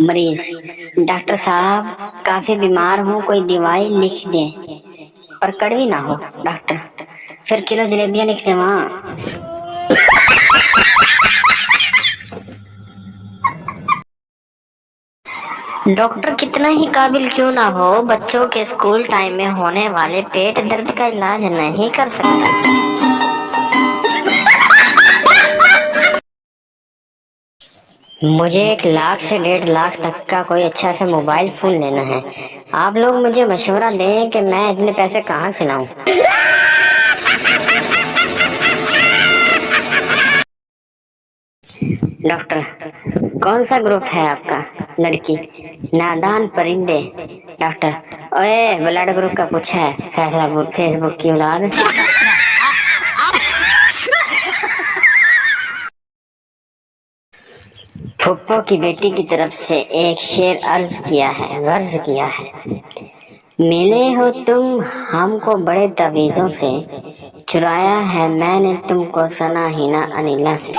मरीज: डॉक्टर साहब काफी बीमार हूँ, कोई दवाई लिख दें पर कड़वी ना हो। डॉक्टर: फिर किलो जलेबियां लिख दें वहाँ। डॉक्टर कितना ही काबिल क्यों ना हो, बच्चों के स्कूल टाइम में होने वाले पेट दर्द का इलाज नहीं कर सकता। मुझे 1 लाख से 1.5 लाख तक का कोई अच्छा सा मोबाइल फोन लेना है। आप लोग मुझे मशवरा दें कि मैं इतने पैसे कहाँ से लाऊं। डॉक्टर: कौन सा ग्रुप है आपका? लड़की: नादान परिंदे। डॉक्टर: ओए, ब्लड ग्रुप का पूछा है, फैसला फेसबुक की औलाद। फुप्पो की बेटी की तरफ से एक शेर वर्ज किया है। मिले हो तुम हमको बड़े तवीजों से, चुराया है मैंने तुमको सना हीना अनिला से।